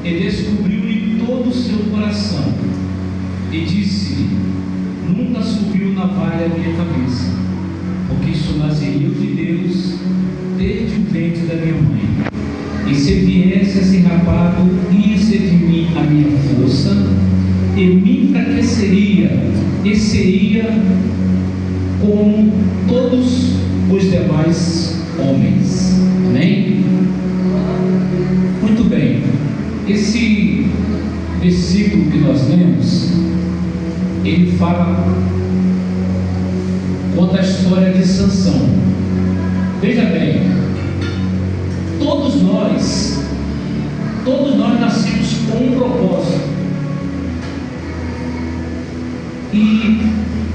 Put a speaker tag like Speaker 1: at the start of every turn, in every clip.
Speaker 1: e descobriu-lhe todo o seu coração, e disse-lhe: nunca subiu navalha a minha cabeça, porque sou nazireu de Deus desde o ventre da minha mãe. E se viesse a ser rapado, ia ser de mim a minha força, e me enfraqueceria, e seria como todos os demais homens. Amém? Muito bem. Esse versículo que nós lemos, ele conta a história de Sansão. Veja bem, todos nós nascemos com um propósito. E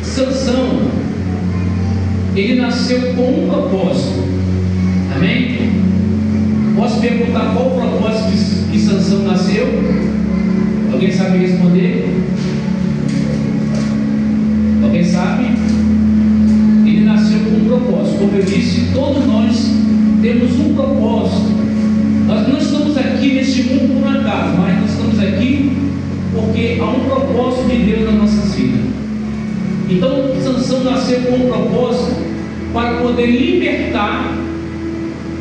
Speaker 1: Sansão, ele nasceu com um propósito. Amém? Posso perguntar qual o propósito que Sansão nasceu? Alguém sabe responder? Alguém sabe? Ele nasceu com um propósito. Como eu disse, todos nós temos um propósito. Nós não estamos aqui neste mundo por um acaso, mas nós estamos aqui porque há um propósito de Deus nas nossas vidas. Então Sansão nasceu com um propósito para poder libertar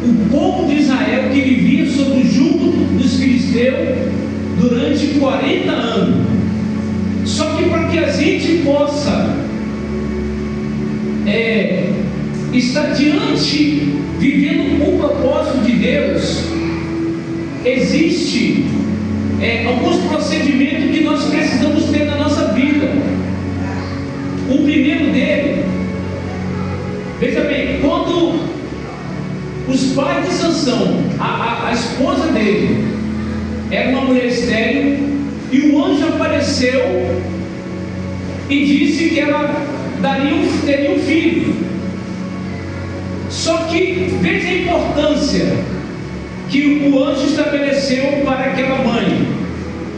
Speaker 1: o povo de Israel que vivia sob o jugo dos filisteus durante 40 anos. Só que para que a gente possa estar diante, vivendo o propósito de Deus, existe alguns procedimentos que nós precisamos ter na nossa vida. O primeiro dele, veja bem, quando os pais de Sansão, a esposa dele era uma mulher estéril, e o anjo apareceu e disse que ela teria um filho. Só que veja a importância que o anjo estabeleceu para aquela mãe,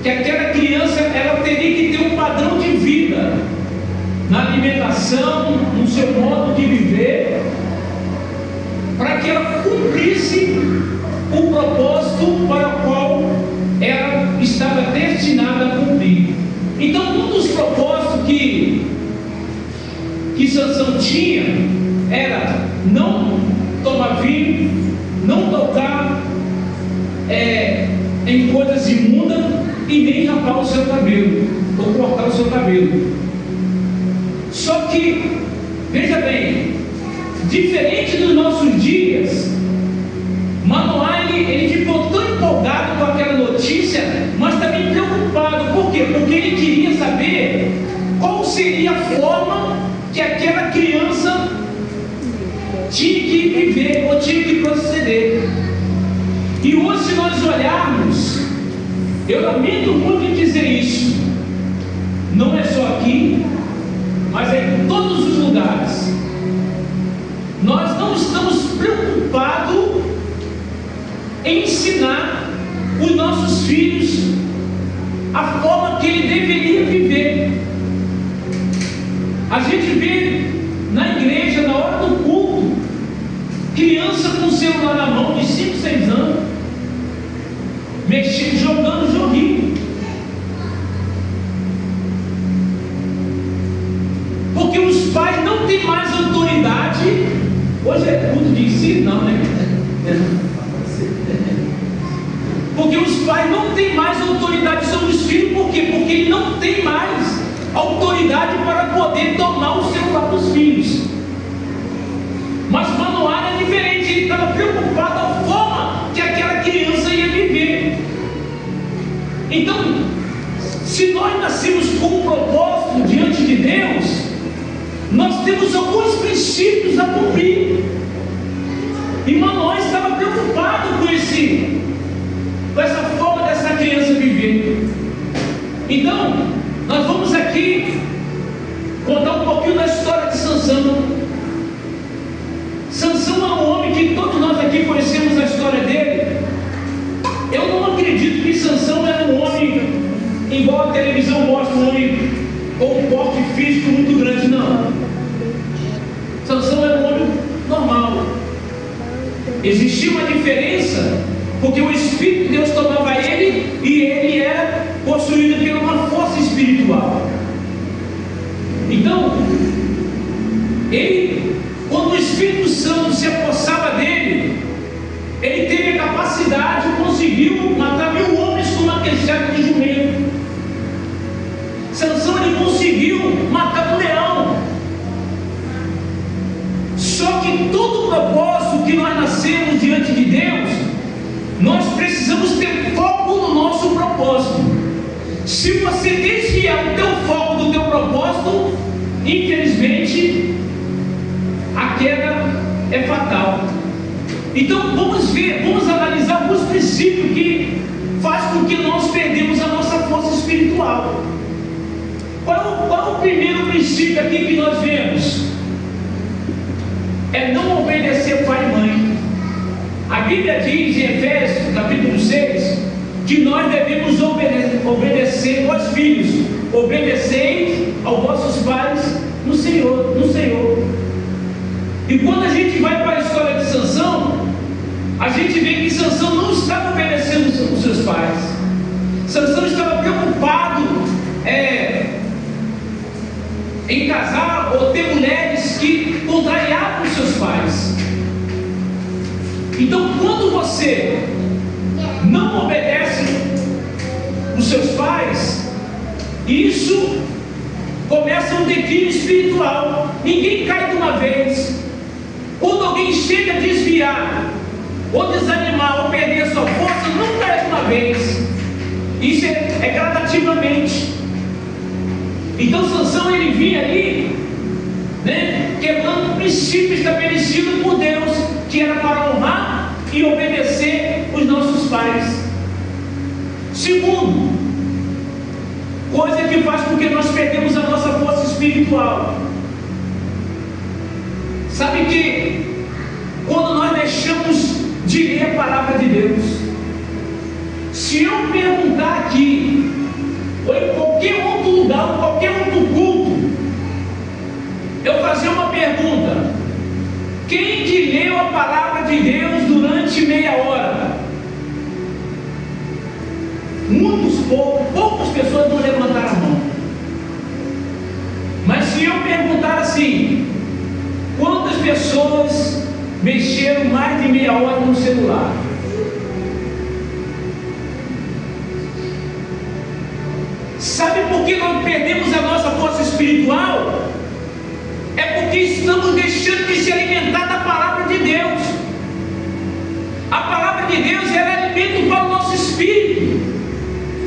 Speaker 1: que aquela criança ela teria que ter um padrão de vida na alimentação, no seu modo de viver, para que ela cumprisse o propósito para o qual ela estava destinada a cumprir. Então, um dos propósitos que Sansão tinha era não tomar vinho, não tocar em coisas imundas e nem rapar o seu cabelo ou cortar o seu cabelo. Só que, veja bem, diferente dos nossos dias, Manoá ele ficou tão empolgado com aquela notícia, mas também preocupado. Por quê? Porque ele queria saber qual seria a forma que aquela criança tinha que viver ou tinha que proceder. E hoje, se nós olharmos, eu lamento muito em dizer isso, não é só aqui, mas é em todos os lugares. Nós não estamos preocupados em ensinar os nossos filhos a forma que ele deveria viver. A gente vê na igreja, na hora do culto, criança com o celular na mão de 5, 6 anos, mexendo, jogando joguinho. Porque os pais não têm mais autoridade. Hoje é culto de ensino, não, né? Porque os pais não têm mais autoridade sobre os filhos. Por quê? Porque ele não tem mais autoridade para poder tomar o celular dos filhos. Mas Manoá era diferente. Ele estava preocupado com a forma que aquela criança ia viver. Então, se nós nascemos com um propósito diante de Deus, nós temos alguns princípios a cumprir. E Manoá estava preocupado com essa forma dessa criança viver. Então, nós vamos aqui contar um pouquinho da história de Sansão. Sansão é um homem que todos nós aqui conhecemos a história dele. Eu não acredito que Sansão era um homem igual a televisão mostra, um homem com um porte físico muito grande, não. Sansão era um homem normal. Existia uma diferença, porque o Espírito de Deus tomava ele e ele era possuído por uma força espiritual. Então, ele, quando o Espírito Santo se apossava dele, ele teve a capacidade, conseguiu matar 1000 homens com uma queixada de jumento. Sansão, ele conseguiu matar um leão. Só que todo o propósito que nós nascemos diante de Deus, nós precisamos ter foco no nosso propósito. Se você desviar o teu foco do teu propósito, infelizmente a queda é fatal. Então vamos analisar alguns princípios que faz com que nós perdemos a nossa força espiritual. Qual é o primeiro princípio aqui que nós vemos? É não obedecer pai e mãe. A Bíblia diz em Efésios capítulo 6 que nós devemos obedecer aos filhos. Obedecei aos vossos pais no Senhor. E quando a gente vai para a história de Sansão, a gente vê que Sansão não estava obedecendo os seus pais. Sansão estava preocupado em casar ou ter mulheres que contrariavam os seus pais. Então, quando você não obedece os seus pais, isso começa um declínio espiritual. Ninguém cai de uma vez. Quando alguém chega a desviar, ou desanimar, ou perder a sua força, não cai de uma vez. Isso é gradativamente. Então Sansão, ele vinha ali, quebrando o princípio estabelecido por Deus, que era para honrar e obedecer os nossos pais. Segundo, coisa que faz com que nós perdemos a nossa força espiritual. Sabe que quando nós deixamos de ler a palavra de Deus, se eu perguntar aqui, ou em qualquer outro lugar, ou qualquer outro culto, eu fazer uma pergunta: quem que leu a palavra de Deus durante meia hora? Poucas pessoas vão levantar a mão. Mas se eu perguntar assim, quantas pessoas mexeram mais de meia hora no celular? Sabe por que nós perdemos a nossa força espiritual? É porque estamos deixando de se alimentar da palavra de Deus. A palavra de Deus é alimento para o nosso espírito.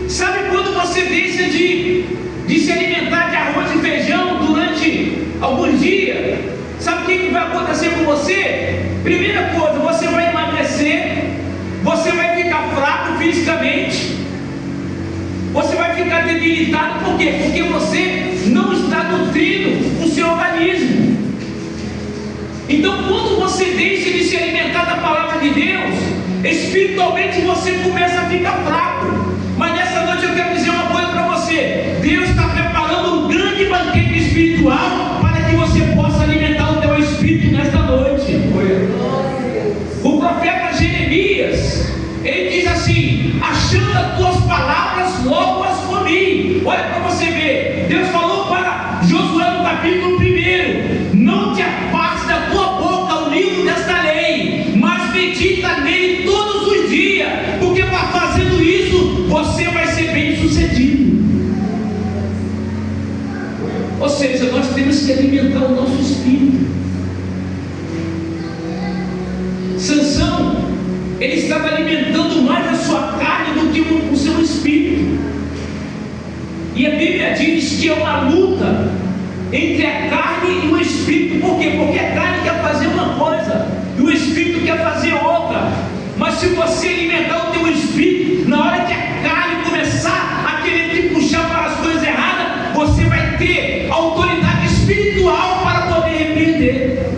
Speaker 1: Sabe quando você deixa de se alimentar de arroz e feijão durante alguns dias? Sabe o que vai acontecer com você? Primeira coisa, você vai emagrecer, você vai ficar fraco fisicamente, você vai ficar debilitado. Por quê? Porque você não está nutrindo o seu organismo. Então, quando você deixa de se alimentar da palavra de Deus, espiritualmente você começa a ficar fraco. Mas nessa noite eu quero dizer uma coisa para você: Deus está preparando um grande banquete espiritual para que você possa alimentar o teu espírito nesta noite. O profeta Jeremias, ele diz assim: achando as tuas palavras, logo as comi. Olha para você ver, Deus falou para Josué no capítulo 1: não te apartes da tua boca o livro desta lei, mas medita nele todos os dias, porque fazendo isso você vai ser bem sucedido. Ou seja, nós temos que alimentar o nosso espírito. Sansão, ele estava alimentando mais a sua carne do que o seu espírito. E a Bíblia diz que é uma luta entre a carne e o espírito. Por quê? Porque a carne quer fazer uma coisa e o espírito quer fazer outra. Mas se você alimentar o teu espírito, na hora que a carne começar a querer te puxar para as coisas erradas, você vai ter autoridade espiritual para poder repreender.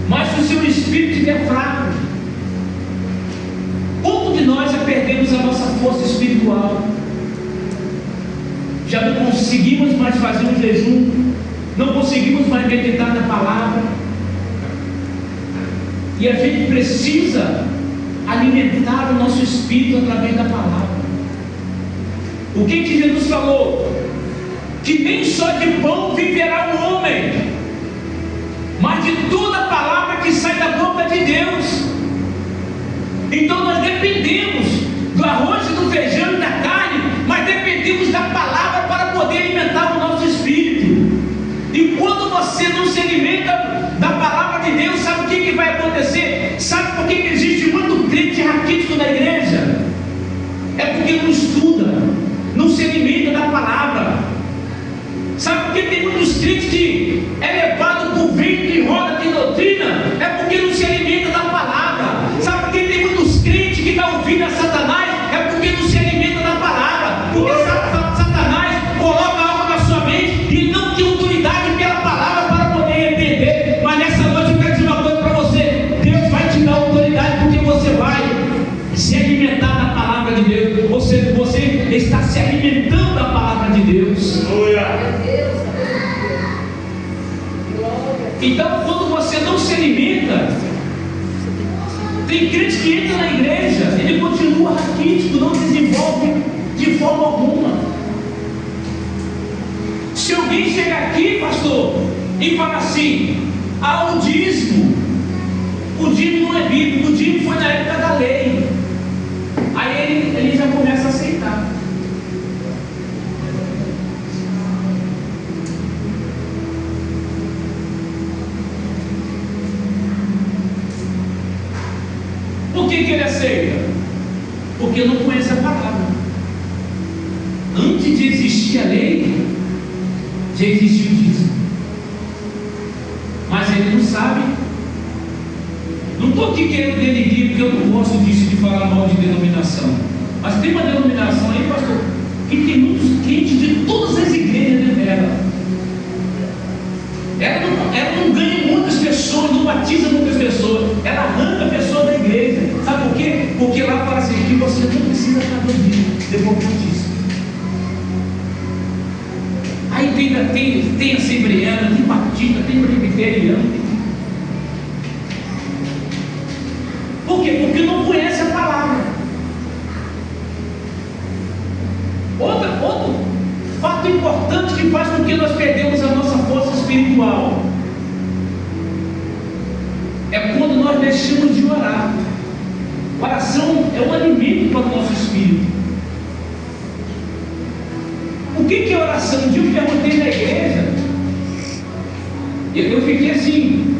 Speaker 1: Mas se o seu espírito estiver fraco, como de nós já perdemos a nossa força espiritual? Já não conseguimos mais fazer um jejum, não conseguimos mais meditar na palavra. E a gente precisa alimentar o nosso espírito através da palavra. O que Jesus falou? Que nem só de pão viverá o homem, mas de toda a palavra que sai da boca de Deus. Então nós dependemos do arroz e do feijão e da carne, mas dependemos da palavra para poder alimentar o nosso espírito. E quando você não se alimenta da palavra de Deus, sabe o que vai acontecer? Sabe por que existe muito crente raquítico na igreja? É porque não estuda, não se alimenta da palavra. Sabe por que tem muitos crentes que é levado por vento e roda de doutrina? É porque não se alimenta da palavra. Sabe por que tem muitos crentes que estão ouvindo a Satanás? É porque não se alimenta da palavra. Porque Satanás coloca algo na sua mente e não tem autoridade pela palavra para poder repreender. Mas nessa noite eu quero dizer uma coisa para você: Deus vai te dar autoridade, porque você vai se alimentar da palavra de Deus. Ou seja, você está se alimentando da palavra de Deus. Então, quando você não se alimenta, tem crente que entra na igreja, ele continua raquítico, não desenvolve de forma alguma. Se alguém chega aqui, pastor, e fala assim: o dízimo não é bíblico, o dízimo foi na época da lei. Aí ele já começa a aceitar. Por que ele aceita? Porque não conhece a palavra. Antes de existir a lei, já existiu o dízimo. Mas ele não sabe. Não estou aqui querendo denegrir, porque eu não gosto disso de falar mal de denominação. Mas tem uma denominação aí, pastor, que tem muitos crentes de todas as igrejas dentro dela. Ela não ganha muitas pessoas, não batiza muitas pessoas, ela arranca a pessoa da igreja. Sabe por quê? Porque lá fala assim, que você não precisa estar dormindo depois disso. Aí tem assembleana, tem batista, tem presbiteriano. Por quê? Porque não conhece a palavra. Outro fato importante que faz com que nós perdemos a nossa força espiritual é quando nós deixamos de orar. Oração é um alimento para o nosso espírito. O que é oração? Um dia eu perguntei na igreja, eu fiquei assim,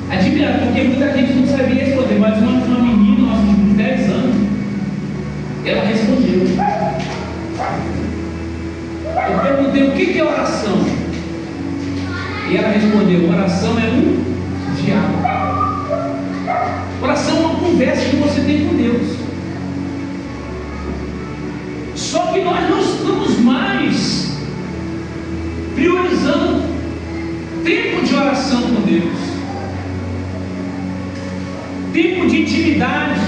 Speaker 1: admirado, porque muita gente não sabia responder, mas uma menina, de 10 anos, ela respondeu. Eu perguntei o que é oração, e ela respondeu: oração é um diálogo. Oração é uma conversa que você tem com Deus. Só que nós não estamos mais priorizando tempo de oração com Deus, tempo de intimidade,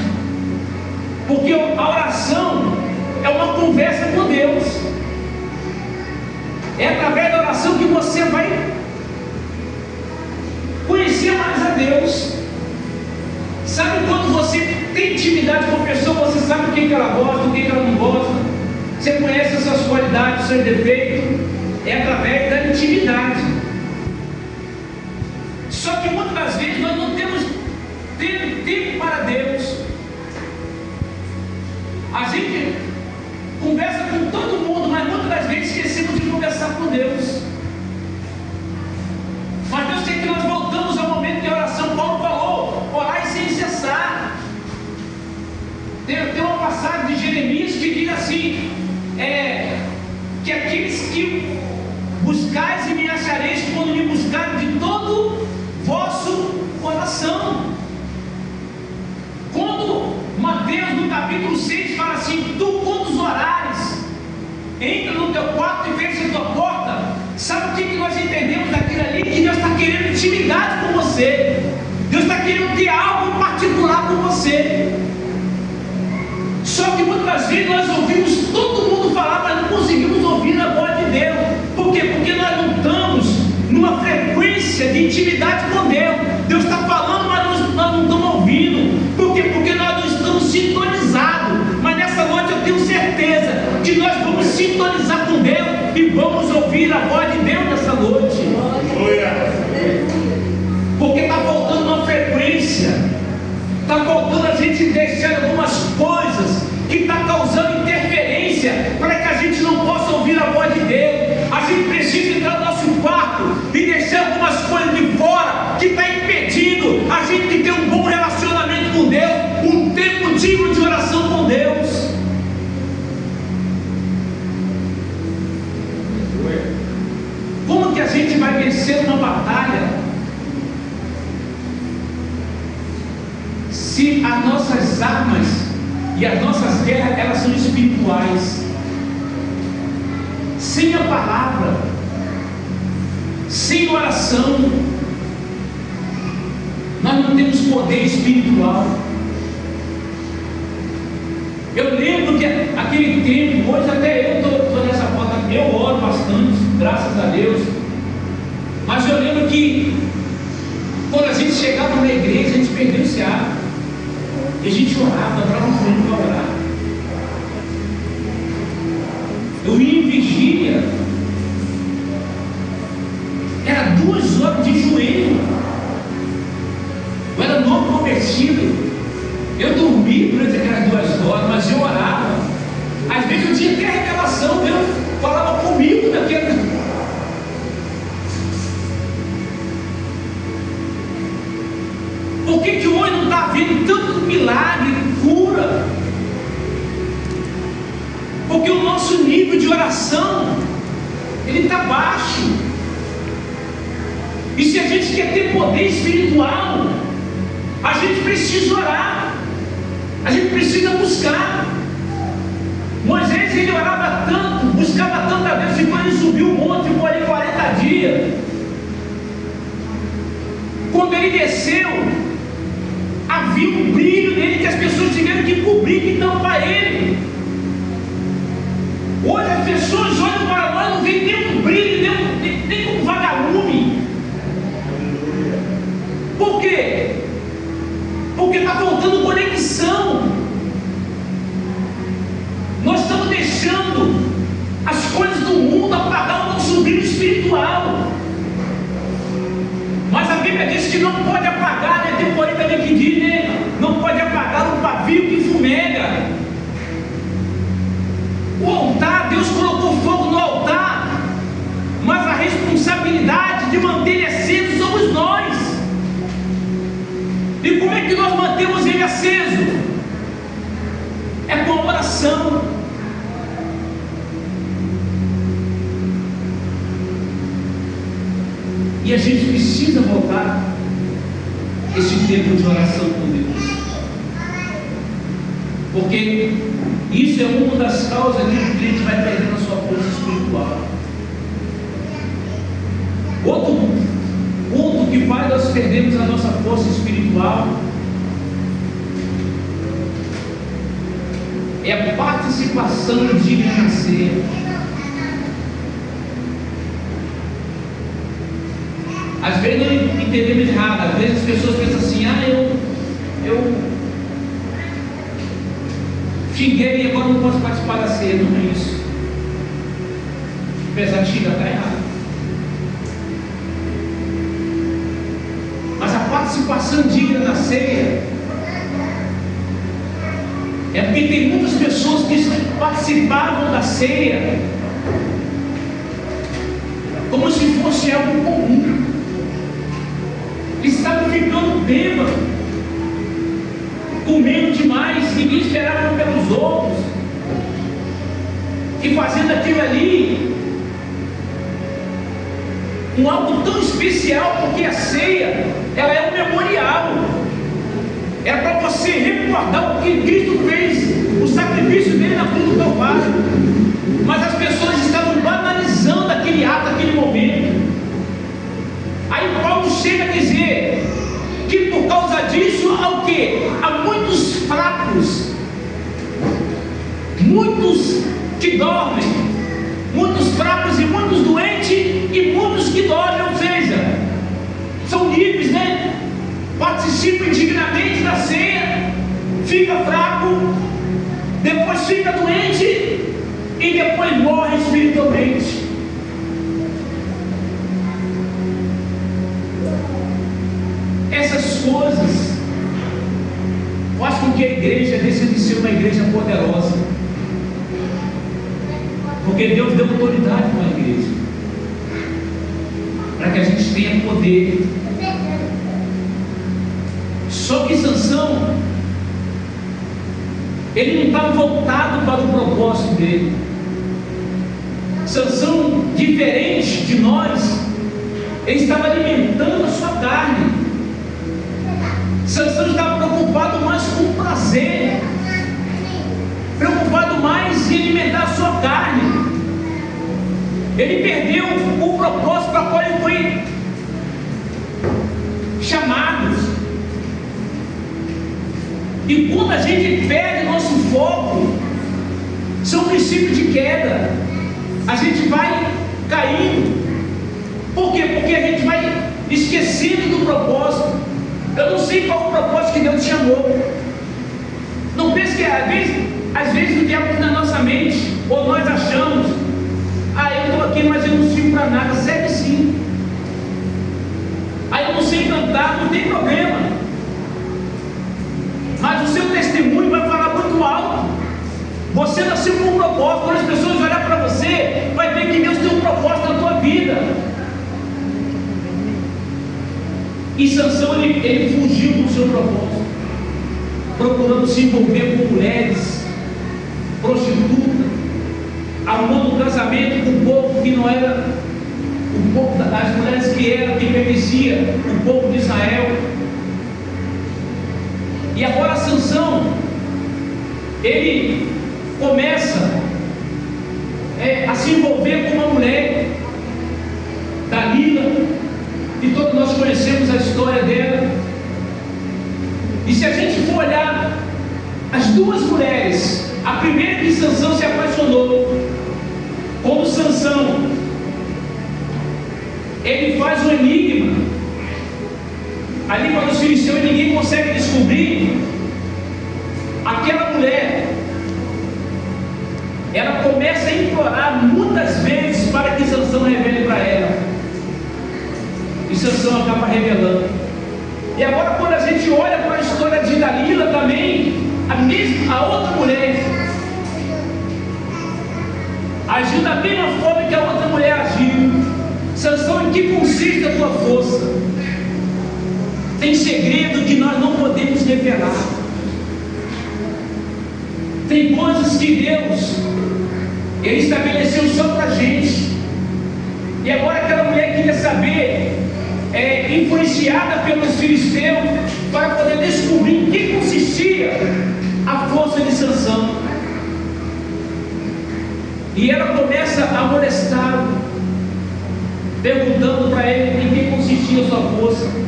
Speaker 1: porque a oração é uma conversa com Deus. É através da oração que você vai conhecer mais a Deus. Sabe quando você tem intimidade com a pessoa, você sabe o que ela gosta, o que ela não gosta, você conhece as suas qualidades, os seus defeitos, é através da intimidade. Só que muitas das vezes nós não temos tempo para Deus. A gente conversa com todo mundo, mas muitas das vezes esquecemos de conversar com Deus. Mas Deus tem que nós voltamos ao momento de oração. Paulo falou: orai sem cessar. Tem uma passagem de Jeremias que diz assim: que aqueles que buscais e me achareis quando me buscarem de todo vosso coração. Quando Mateus no capítulo 6 fala assim: tu quando orares, entra no teu quarto e fecha a tua porta. Sabe o que nós entendemos daquilo ali? Que Deus está querendo intimidade com você. Deus está querendo ter algo em particular com você. Só que muitas vezes nós ouvimos todo mundo falar, mas não conseguimos ouvir a voz de Deus. Por quê? Porque nós não estamos numa frequência de intimidade com Deus. Deus está falando, mas nós não estamos ouvindo. Por quê? Porque nós não estamos sintonizados. Mas nessa noite eu tenho certeza que nós vamos sintonizar com Deus e vamos ouvir a voz de Deus nessa noite. Porque está faltando uma frequência, está faltando a gente deixar algumas coisas que estão causando interferência para que a gente não possa ouvir a voz de Deus. A gente precisa entrar no nosso quarto e deixar algumas coisas de fora que está impedindo a gente de ter um bom relacionamento com Deus, um tempo digno de oração com Deus. Como que a gente vai vencer uma batalha se as nossas armas e as nossas guerras, elas são espirituais? Sem a palavra, sem oração, nós não temos poder espiritual. Eu lembro que aquele tempo, hoje até eu estou nessa foto, eu oro bastante, graças a Deus, mas eu lembro que quando a gente chegava na igreja, a gente perdeu esse hábito, e a gente orava muito para orar. Eu ia em vigília, era 2 horas de joelho, eu era novo convertido, eu dormi durante aquelas 2 horas, mas eu orava. Às vezes eu tinha até revelação, Deus falava comigo naquele. Por que hoje não está havendo tanto milagre, cura? Porque o nosso nível de oração, ele está baixo. E se a gente quer ter poder espiritual, a gente precisa orar, a gente precisa buscar. Moisés, ele orava tanto, buscava tanto a Deus, que quando ele subiu o monte, ficou ali 40 dias. Quando ele desceu, havia um brilho nele que as pessoas tiveram que cobrir, que tampar ele. Hoje as pessoas olham para nós, não vêem nem um brilho, nem um vagalume. Por quê? Porque está faltando conexão. Nós estamos deixando as coisas do mundo apagar o nosso brilho espiritual. Mas a Bíblia diz que não pode apagar, né? Tem porém também que diz, né? Não pode apagar um pavio que fumega. O altar, Deus colocou fogo no altar, mas a responsabilidade de manter ele aceso somos nós. E como é que nós mantemos ele aceso? É com a oração. E a gente precisa voltar esse tempo de oração com Deus, porque isso é uma das causas que o crente vai perdendo a sua força espiritual. Outro ponto que faz nós perdermos a nossa força espiritual é a participação digna na ceia. Às vezes não entendemos errado, às vezes as pessoas pensam assim, eu xinguei e agora não posso participar da ceia. Não é isso. Apesar de xingar, está errado. Mas a participação digna na ceia é porque tem muitas pessoas que participavam da ceia como se fosse algo comum. Estavam ficando bêbados, comendo demais, ninguém esperava pelos outros, e fazendo aquilo ali um algo tão especial, porque a ceia, ela é um memorial, é para você recordar o que Cristo fez, o sacrifício dele na cruz do Calvário. Mas as pessoas estavam banalizando aquele ato, aquele momento. Aí Paulo chega a dizer que por causa disso há o quê? Há muitos fracos, muitos que dormem, muitos fracos e muitos doentes e muitos que dormem, ou seja, são livres, né? Participam dignamente da ceia, fica fraco, depois fica doente e depois morre espiritualmente. Essas coisas fazem com que a igreja deixe de ser uma igreja poderosa, porque Deus deu autoridade para a igreja, para que a gente tenha poder. Só que Sansão, ele não estava voltado para o propósito dele. Sansão, diferente de nós, ele estava alimentando a sua carne. Sansão estava preocupado mais com o prazer, preocupado mais em alimentar a sua carne. Ele perdeu o propósito para qual ele foi chamado. E quando a gente perde nosso foco, são princípios de queda. A gente vai caindo. Por quê? Porque a gente vai esquecendo do propósito. Eu não sei qual o propósito que Deus te chamou. Não pense que às vezes o diabo na nossa mente, ou nós achamos, eu estou aqui, mas eu não sirvo para nada. Serve sim. Eu não sei cantar, não tem problema. Mas o seu testemunho vai falar muito alto. Você nasceu com um propósito. Quando as pessoas olharem para você, vai ver que Deus tem um propósito na tua vida. E Sansão, ele fugiu do seu propósito, procurando se envolver com mulheres, prostitutas, arrumando um casamento com um povo que não era o povo das mulheres que pertencia o povo de Israel. E agora Sansão, ele começa a se envolver com uma mulher, Dalila, e todos nós conhecemos a história dela. E se a gente for olhar as duas mulheres, a primeira que Sansão se apaixonou, como Sansão, ele faz um enigma a língua dos filisteus e ninguém consegue descobrir. Aquela mulher, ela começa a implorar muitas vezes para que Sansão revele para ela, e Sansão acaba revelando. E agora, quando a gente olha para a história de Dalila também, a outra mulher agiu da mesma forma que a outra mulher agiu. Sansão, em que consiste a tua força? Tem segredo que nós não podemos revelar. Tem coisas que Deus, Ele estabeleceu só para a gente. E agora aquela mulher queria saber, influenciada pelos filisteus, para poder descobrir em que consistia a força de Sansão. E ela começa a molestá-lo, perguntando para ele em que consistia a sua força.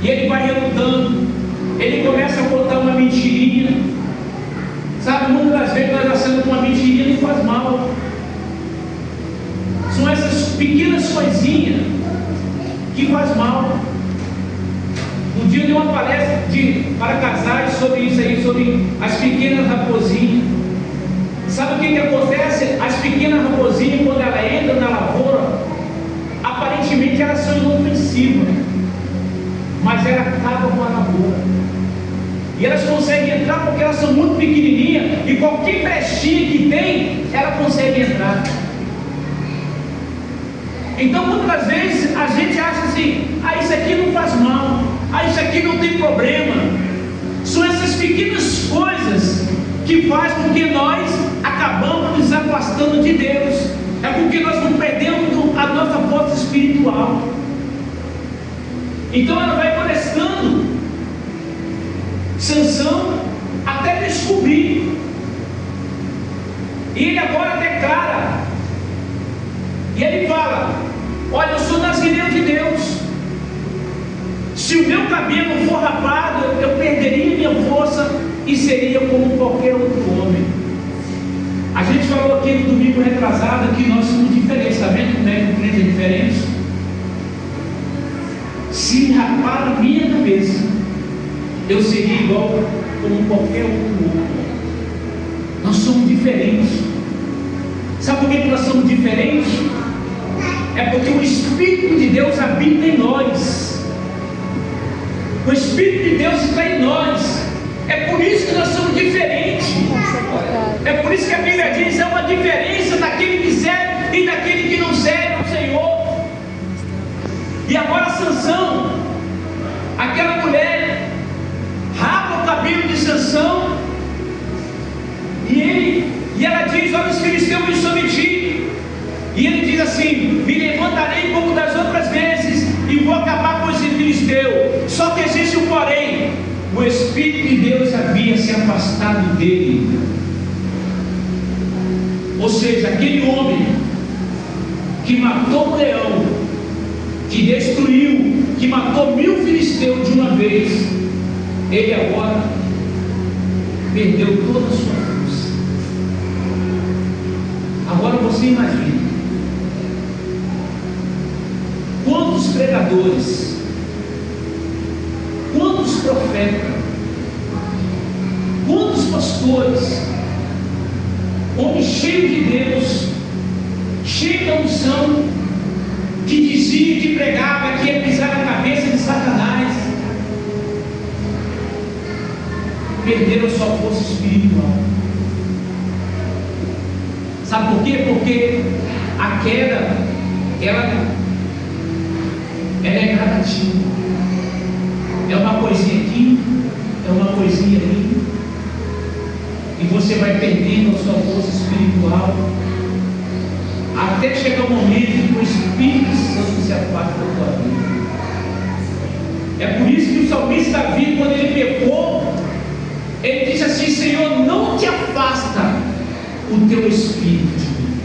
Speaker 1: E ele vai relutando. Ele começa a contar uma mentirinha. Sabe, muitas das vezes nós achamos que uma mentirinha não faz mal. São essas pequenas coisinhas que faz mal. Um dia eu dei uma palestra para casais sobre isso aí, sobre as pequenas raposinhas. Sabe o que acontece? As pequenas raposinhas, quando ela entra na lavoura, aparentemente elas são inofensivas, mas ela acaba com a lavoura. E elas conseguem entrar porque elas são muito pequenininhas, e qualquer brechinha que tem, ela consegue entrar. Então muitas vezes a gente acha assim, isso aqui não faz mal, isso aqui não tem problema. São essas pequenas coisas que fazem com que nós acabamos nos afastando de Deus. É porque nós não perdemos a nossa força espiritual. Então ela vai molestando Sansão até descobrir. E ele agora declara, e ele fala: olha, eu sou nazireu de Deus. Se o meu cabelo for rapado, eu perderia minha força e seria como qualquer outro homem. A gente falou aqui no domingo retrasado que nós somos diferentes, está vendo como é que o crente é diferente? Se rapar a minha cabeça, eu seria igual como qualquer outro homem. Nós somos diferentes. Sabe por que nós somos diferentes? É porque o Espírito de Deus habita em nós. O Espírito de Deus está em nós. É por isso que nós somos diferentes. É por isso que a Bíblia diz: há uma diferença daquele que serve e daquele que não serve ao Senhor. E agora Sansão, aquela mulher rapa o cabelo de Sansão, e ela diz: olha, os filisteus me sobre ti. E ele diz assim: me levantarei como das outras vezes e vou acabar com esse filisteu. Só que existe um porém: o Espírito de Deus havia se afastado dele. Ou seja, aquele homem que matou um leão, que destruiu, que matou 1000 filisteus de uma vez, ele agora perdeu toda a sua força. Agora você imagina quantos pregadores, quantos profetas, quantos pastores, homens cheios de Deus, cheios da unção, que dizia, que pregava, que ia pisar na cabeça de Satanás, perderam sua força espiritual. Sabe por quê? Porque a queda, ela é gradativa. É uma coisinha aqui, é uma coisinha ali, e você vai perdendo a sua força espiritual, até chegar o momento que o Espírito Santo se afasta da tua vida. É por isso que o salmista Davi, quando ele pecou, ele disse assim: Senhor, não te afasta o teu Espírito de mim.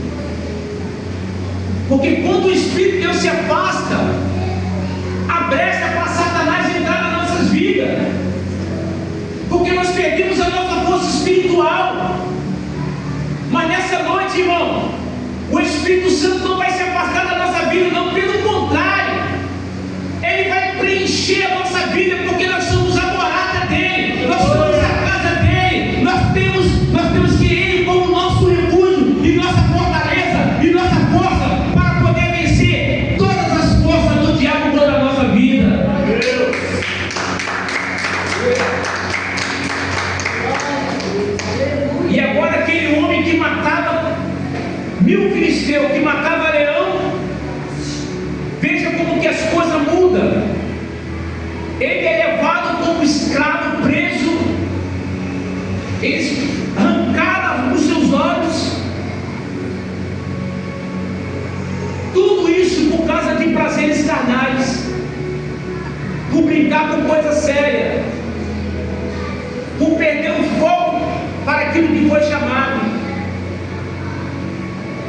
Speaker 1: Porque quando o Espírito de Deus se afasta, a brecha para Satanás entrar nas nossas vidas, porque nós perdemos a nossa força espiritual. Mas nessa noite, irmão, o Espírito Santo não vai se afastar da nossa vida, não, pelo contrário, ele vai preencher a nossa vida, porque nós somos a morada dele, nós somos a casa dele, nós temos que ele como nosso refúgio e nossa fortaleza e nossa força para poder vencer todas as forças do diabo contra a nossa vida. E agora aquele homem que matava 1000 filisteus, que matava leão, veja como que as coisas mudam. Ele é levado como escravo, preso, eles arrancaram os seus olhos, tudo isso por causa de prazeres carnais, por brincar com coisa séria, por perder o foco para aquilo que foi chamado.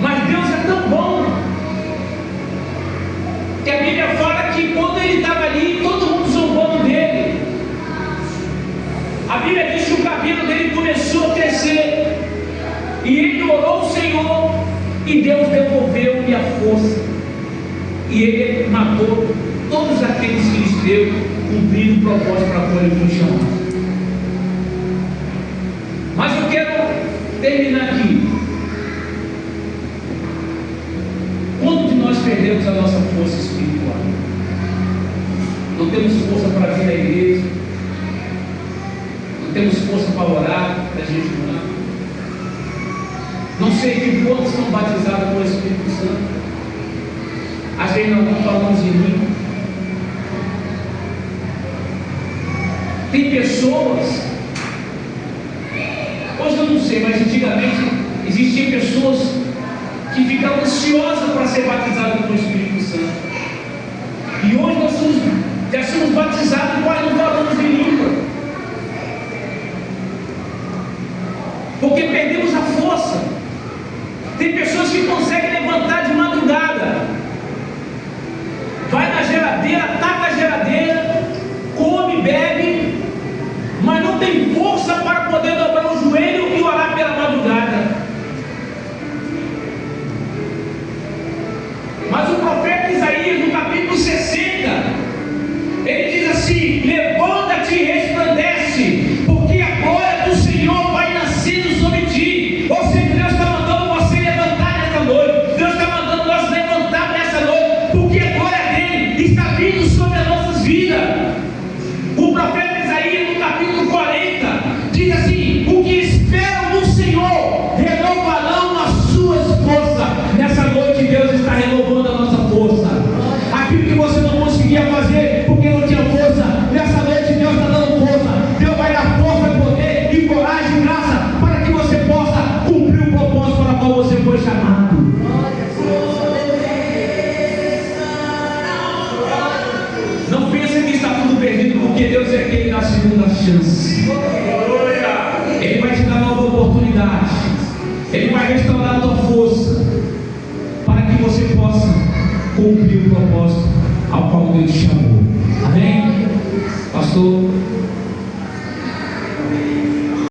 Speaker 1: Mas Deus é tão bom que a Bíblia fala que quando ele estava ali, todo mundo zombando dele. A Bíblia diz que o cabelo dele começou a crescer, e ele orou ao Senhor, e Deus devolveu-lhe a força, e ele matou todos aqueles filisteus, cumprindo o propósito para qual ele foi chamado. Mas eu quero terminar aqui. Quando que nós perdemos a nossa força espiritual? Não temos força para vir à igreja, não temos força para orar, para jejuar. Não sei que quantos estão batizados com o Espírito Santo. Às vezes nós não falamos em mim. Tem pessoas, hoje eu não sei, mas antigamente existiam pessoas que ficavam ansiosas para ser batizadas com o Espírito Santo. E hoje nós já somos batizados e quase não falamos em língua, porque perdemos a força. Tem pessoas que conseguem levantar de madrugada, vai na geladeira, taca a geladeira, come, bebe, mas não tem força para poder dobrar o joelho e orar pela madrugada. Mas o profeta Isaías, no capítulo 60, ele diz assim: levanta-te e resplandece, porque a glória do Senhor vai nascendo sobre ti. Ou seja, Deus está mandando você levantar Porque Deus é quem dá a segunda chance. Ele vai te dar nova oportunidade. Ele vai restaurar a tua força para que você possa cumprir o propósito ao qual Deus te chamou. Amém? Pastor?